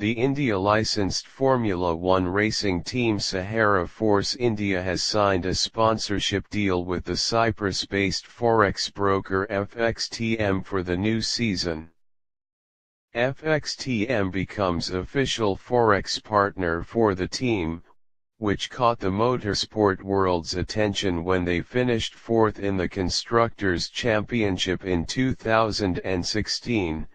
The India-licensed Formula One racing team Sahara Force India has signed a sponsorship deal with the Cyprus-based Forex broker FXTM for the new season. FXTM becomes official Forex partner for the team, which caught the motorsport world's attention when they finished fourth in the Constructors Championship in 2016,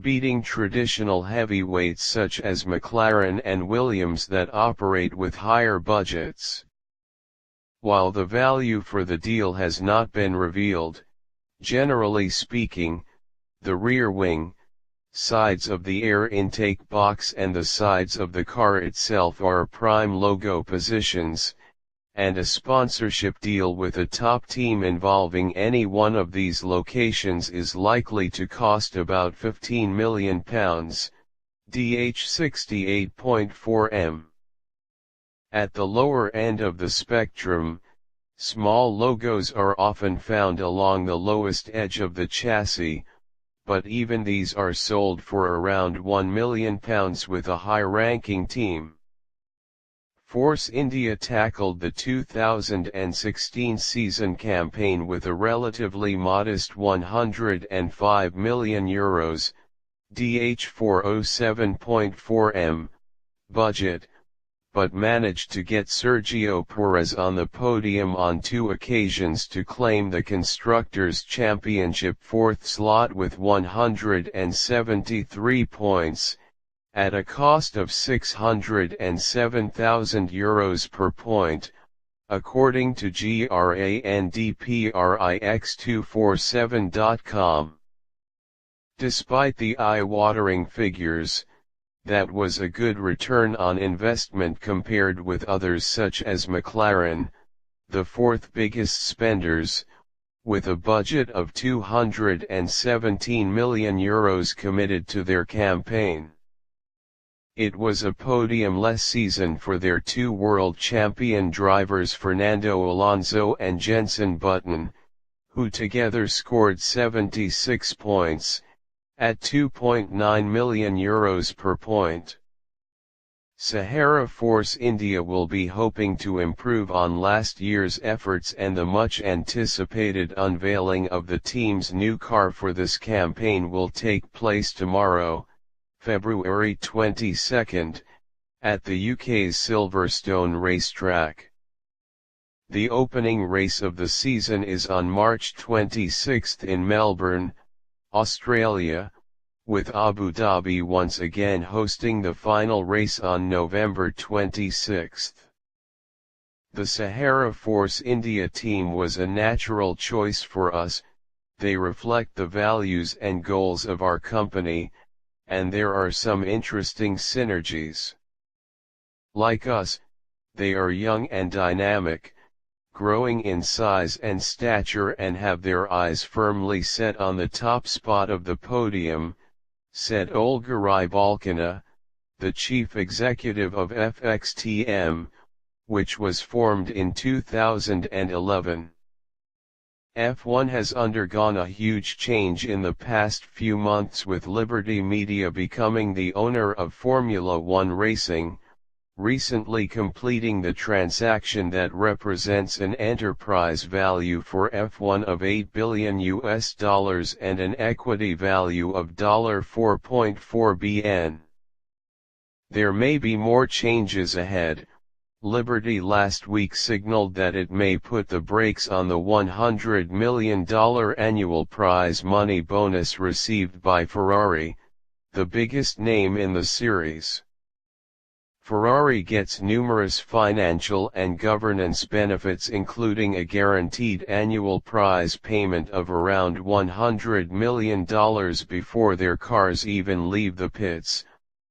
beating traditional heavyweights such as McLaren and Williams that operate with higher budgets. While the value for the deal has not been revealed, generally speaking, the rear wing, sides of the air intake box and the sides of the car itself are prime logo positions, and a sponsorship deal with a top team involving any one of these locations is likely to cost about £15 million, DH 68.4 M. At the lower end of the spectrum, small logos are often found along the lowest edge of the chassis, but even these are sold for around £1 million with a high-ranking team. Force India tackled the 2016 season campaign with a relatively modest €105 million, DH 407.4 M, budget, but managed to get Sergio Perez on the podium on 2 occasions to claim the Constructors Championship fourth slot with 173 points, at a cost of €607,000 per point, according to GRANDPRIX247.com. Despite the eye-watering figures, that was a good return on investment compared with others such as McLaren, the fourth biggest spenders, with a budget of €217 million committed to their campaign. It was a podium-less season for their 2 world champion drivers Fernando Alonso and Jenson, who together scored 76 points, at €2.9 million per point. Sahara Force India will be hoping to improve on last year's efforts, and the much-anticipated unveiling of the team's new car for this campaign will take place tomorrow, February 22, at the UK's Silverstone racetrack. The opening race of the season is on March 26 in Melbourne, Australia, with Abu Dhabi once again hosting the final race on November 26. The Sahara Force India team was a natural choice for us. They reflect the values and goals of our company, and there are some interesting synergies. Like us, they are young and dynamic, growing in size and stature, and have their eyes firmly set on the top spot of the podium, said Olga Rybalkina, the chief executive of FXTM, which was formed in 2011. F1 has undergone a huge change in the past few months, with Liberty Media becoming the owner of Formula One Racing, recently completing the transaction that represents an enterprise value for F1 of $8 billion and an equity value of $4.4 billion. There may be more changes ahead. Liberty last week signaled that it may put the brakes on the $100 million annual prize money bonus received by Ferrari, the biggest name in the series. Ferrari gets numerous financial and governance benefits, including a guaranteed annual prize payment of around $100 million before their cars even leave the pits,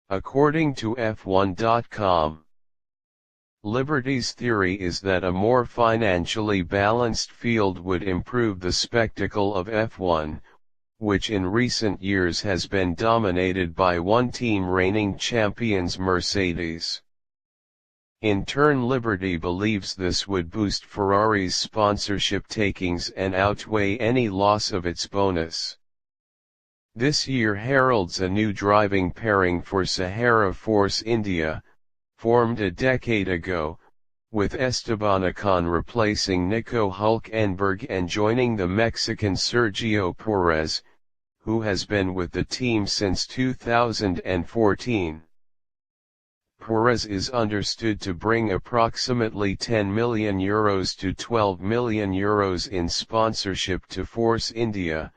according to F1.com. Liberty's theory is that a more financially balanced field would improve the spectacle of F1, which in recent years has been dominated by one team reigning champions Mercedes. In turn, Liberty believes this would boost Ferrari's sponsorship takings and outweigh any loss of its bonus. This year heralds a new driving pairing for Sahara Force India, formed a decade ago, with Esteban Ocon replacing Nico Hülkenberg and joining the Mexican Sergio Perez, who has been with the team since 2014. Perez is understood to bring approximately €10 million to €12 million in sponsorship to Force India,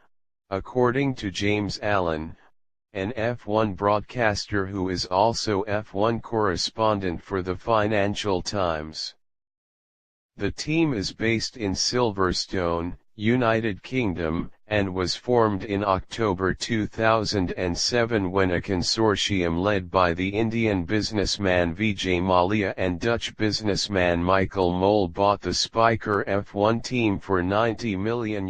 according to James Allen, an F1 broadcaster who is also F1 correspondent for the Financial Times. The team is based in Silverstone, United Kingdom, and was formed in October 2007 when a consortium led by the Indian businessman Vijay Mallya and Dutch businessman Michael Mole bought the Spyker F1 team for €90 million.